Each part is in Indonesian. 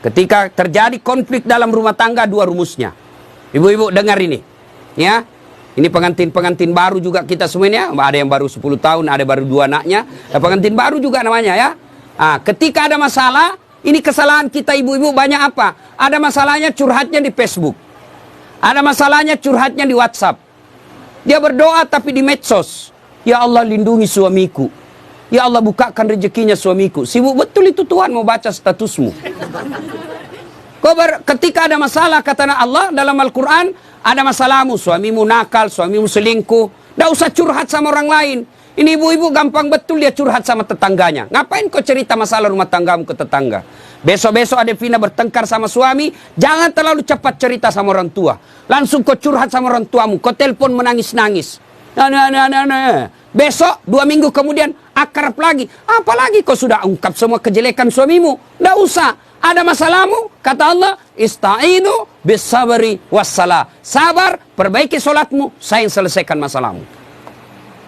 Ketika terjadi konflik dalam rumah tangga, dua rumusnya. Ibu-ibu dengar ini. Ya. Ini pengantin-pengantin baru juga kita semuanya. Ada yang baru 10 tahun, ada baru 2 anaknya. Pengantin baru juga namanya ya. Ketika ada masalah, ini kesalahan kita ibu-ibu banyak apa? Ada masalahnya curhatnya di Facebook. Ada masalahnya curhatnya di WhatsApp. Dia berdoa tapi di medsos. Ya Allah lindungi suamiku. Ya Allah bukakan rezekinya suamiku. Sibuk betul itu Tuhan mau baca statusmu. Ketika ada masalah kata Allah dalam Al-Quran, ada masalahmu, suamimu nakal, suamimu selingkuh, tidak usah curhat sama orang lain. Ini ibu-ibu gampang betul dia curhat sama tetangganya. Ngapain kau cerita masalah rumah tanggamu ke tetangga? Besok-besok ada Vina bertengkar sama suami, jangan terlalu cepat cerita sama orang tua. Langsung kau curhat sama orang tuamu, kau telepon menangis-nangis. Besok 2 minggu kemudian akrab lagi. Apalagi kau sudah ungkap semua kejelekan suamimu. Tidak usah. Ada masalahmu, kata Allah, ista'inu bis-sabri was-salah. Sabar, perbaiki solatmu, saya yang selesaikan masalahmu.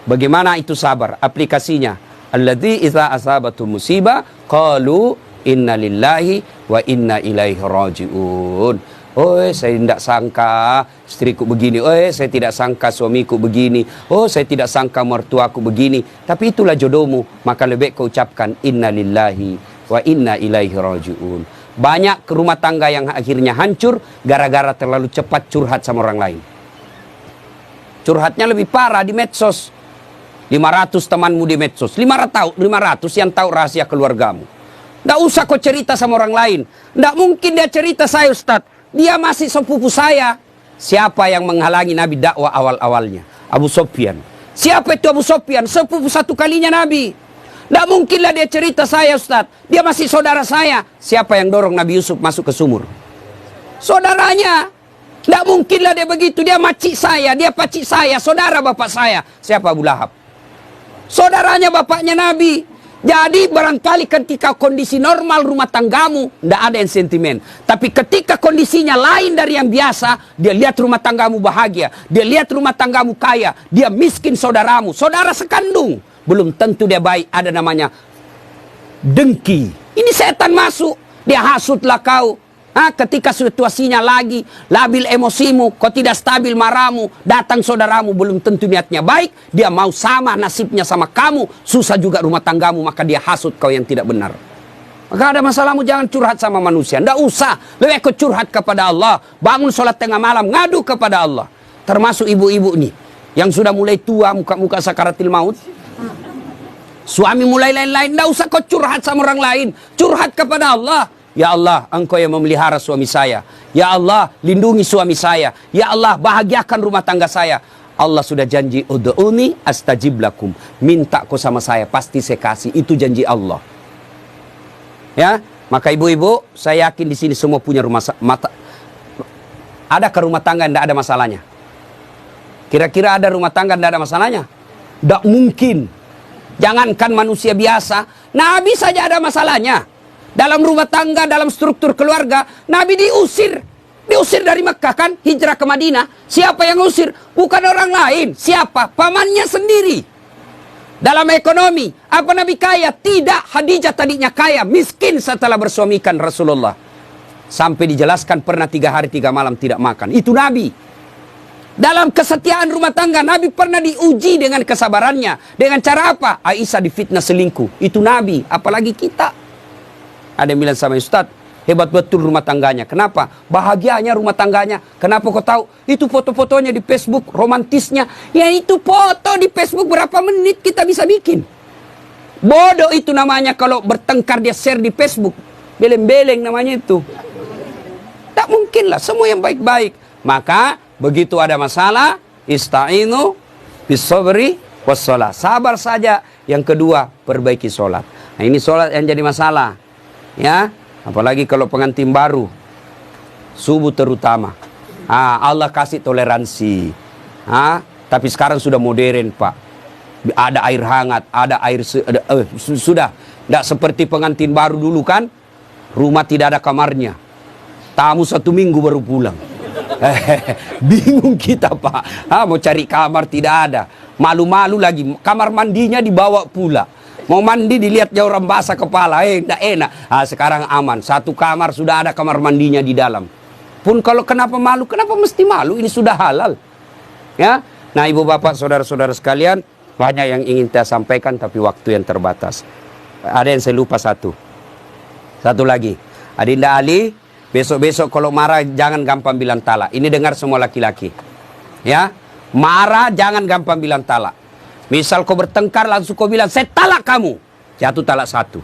Bagaimana itu sabar? Aplikasinya. Alladzi idza asabatu musibah qalu inna lillahi wa inna ilaihi raji'un. Oh, saya tidak sangka istriku begini. Oh, saya tidak sangka suamiku begini. Oh, saya tidak sangka mertuaku begini. Tapi itulah jodohmu. Maka lebih kau ucapkan inna lillahi wa inna ilaihi raji'un. Banyak rumah tangga yang akhirnya hancur gara-gara terlalu cepat curhat sama orang lain. Curhatnya lebih parah di medsos. 500 temanmu di medsos. 500 yang tahu rahasia keluargamu. Tidak usah kau cerita sama orang lain. Tidak mungkin dia cerita saya Ustaz. Dia masih sepupu saya. Siapa yang menghalangi Nabi dakwah awal-awalnya? Abu Sufyan. Siapa itu Abu Sufyan? Sepupu satu kalinya Nabi. Tidak mungkinlah dia cerita saya Ustaz. Dia masih saudara saya. Siapa yang dorong Nabi Yusuf masuk ke sumur? Saudaranya. Tidak mungkinlah dia begitu. Dia makcik saya, dia pacik saya, saudara bapak saya. Siapa? Abu Lahab. Saudaranya bapaknya Nabi. Jadi barangkali ketika kondisi normal rumah tanggamu tidak ada yang sentimen. Tapi ketika kondisinya lain dari yang biasa, dia lihat rumah tanggamu bahagia, dia lihat rumah tanggamu kaya, dia miskin saudaramu, saudara sekandung, belum tentu dia baik. Ada namanya dengki. Ini setan masuk, dia hasutlah kau. Ketika situasinya lagi labil emosimu, kau tidak stabil marahmu, datang saudaramu belum tentu niatnya baik, dia mau sama nasibnya sama kamu, susah juga rumah tanggamu, maka dia hasut kau yang tidak benar. Maka ada masalahmu jangan curhat sama manusia, tidak usah, lebih kau curhat kepada Allah. Bangun sholat tengah malam, ngadu kepada Allah. Termasuk ibu-ibu nih yang sudah mulai tua, muka-muka sakaratil maut, suami mulai lain-lain, tidak usah kau curhat sama orang lain, curhat kepada Allah. Ya Allah, Engkau yang memelihara suami saya. Ya Allah, lindungi suami saya. Ya Allah, bahagiakan rumah tangga saya. Allah sudah janji, ud'uni astajib lakum. Minta kau sama saya, pasti saya kasih. Itu janji Allah. Ya, maka ibu-ibu, saya yakin di sini semua punya rumah mata. Ada ke rumah tangga tidak ada masalahnya? Kira-kira ada rumah tangga tidak ada masalahnya? Tidak mungkin. Jangankan manusia biasa, Nabi saja ada masalahnya. Dalam rumah tangga, dalam struktur keluarga, Nabi diusir. Diusir dari Mekah kan, hijrah ke Madinah. Siapa yang usir? Bukan orang lain. Siapa? Pamannya sendiri. Dalam ekonomi, apa Nabi kaya? Tidak, Khadijah tadinya kaya, miskin setelah bersuamikan Rasulullah. Sampai dijelaskan pernah 3 hari 3 malam tidak makan. Itu Nabi. Dalam kesetiaan rumah tangga, Nabi pernah diuji dengan kesabarannya. Dengan cara apa? Aisyah difitnah selingkuh. Itu Nabi, apalagi kita. Ada yang bilang sama Ustaz, hebat betul rumah tangganya. Kenapa? Bahagianya rumah tangganya. Kenapa kau tahu? Itu foto-fotonya di Facebook, romantisnya. Ya itu foto di Facebook berapa menit kita bisa bikin. Bodoh itu namanya kalau bertengkar dia share di Facebook. Beleng-beleng namanya itu. Tak mungkin lah, semua yang baik-baik. Maka begitu ada masalah, ista'inu bis-sabri was-shalah. Sabar saja. Yang kedua, perbaiki sholat. Nah ini sholat yang jadi masalah. Ya, apalagi kalau pengantin baru, subuh terutama. Allah kasih toleransi. Tapi sekarang sudah modern Pak. Ada air hangat, ada air sudah tidak seperti pengantin baru dulu kan. Rumah tidak ada kamarnya. Tamu 1 minggu baru pulang. Bingung kita Pak. Mau cari kamar tidak ada. Malu-malu lagi. Kamar mandinya dibawa pula. Mau mandi dilihat jauh orang basah kepala, enggak enak. Sekarang aman, satu kamar sudah ada kamar mandinya di dalam. Pun kalau kenapa malu, kenapa mesti malu? Ini sudah halal. Ya, nah ibu bapak saudara-saudara sekalian, banyak yang ingin saya sampaikan tapi waktu yang terbatas. Ada yang saya lupa satu lagi. Adinda Ali, besok-besok kalau marah jangan gampang bilang talak. Ini dengar semua laki-laki. Ya, marah jangan gampang bilang talak. Misal kau bertengkar langsung kau bilang saya talak kamu, jatuh talak satu.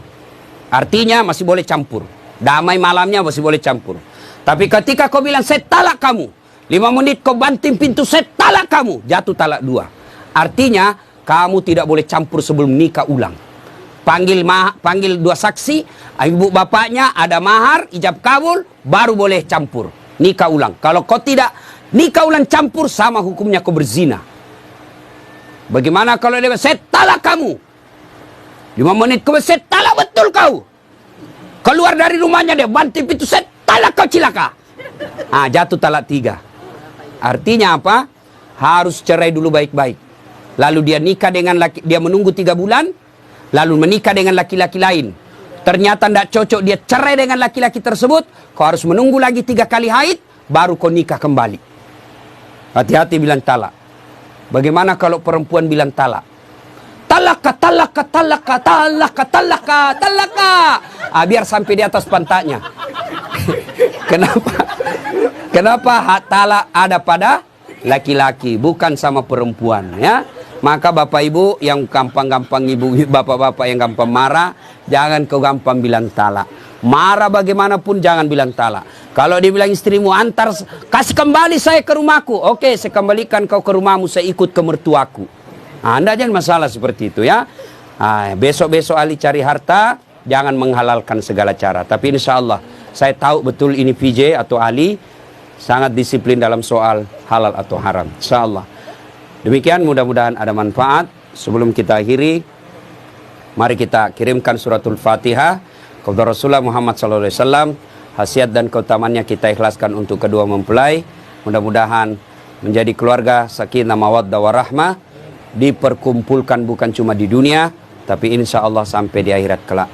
Artinya masih boleh campur. Damai malamnya masih boleh campur. Tapi ketika kau bilang saya talak kamu, 5 menit kau banting pintu saya talak kamu, jatuh talak 2. Artinya kamu tidak boleh campur sebelum nikah ulang. Panggil 2 saksi, ibu bapaknya, ada mahar, ijab kabul, baru boleh campur. Nikah ulang. Kalau kau tidak nikah ulang campur, sama hukumnya kau berzina. Bagaimana kalau dia saya talak kamu? 5 menit kemudian saya talak betul kau. Keluar dari rumahnya dia, banting pintu, saya talak kau cilaka. Jatuh talak 3. Artinya apa? Harus cerai dulu baik-baik. Lalu dia nikah dengan dia menunggu 3 bulan, lalu menikah dengan laki-laki lain. Ternyata tidak cocok, dia cerai dengan laki-laki tersebut. Kau harus menunggu lagi 3 kali haid, baru kau nikah kembali. Hati-hati bilang talak. Bagaimana kalau perempuan bilang talak? Talaka, talaka, talaka, talaka, talaka, talaka. Biar sampai di atas pantatnya. Kenapa hak talak ada pada laki-laki, bukan sama perempuan, ya? Maka bapak ibu yang gampang-gampang, ibu bapak-bapak yang gampang marah, jangan kau gampang bilang talak. Marah bagaimanapun jangan bilang talak. Kalau dia bilang istrimu antar, kasih kembali saya ke rumahku. Oke, saya kembalikan kau ke rumahmu, saya ikut ke mertuaku. Anda jangan masalah seperti itu, ya. Besok-besok Ali cari harta, jangan menghalalkan segala cara. Tapi insya Allah, saya tahu betul ini VJ atau Ali sangat disiplin dalam soal halal atau haram. Insya Allah. Demikian, mudah-mudahan ada manfaat. Sebelum kita akhiri, mari kita kirimkan suratul Fatihah kepada Rasulullah Muhammad SAW. Khasiat dan keutamannya kita ikhlaskan untuk kedua mempelai. Mudah-mudahan menjadi keluarga sakinah mawaddah warahmah, diperkumpulkan bukan cuma di dunia, tapi insya Allah sampai di akhirat kelak.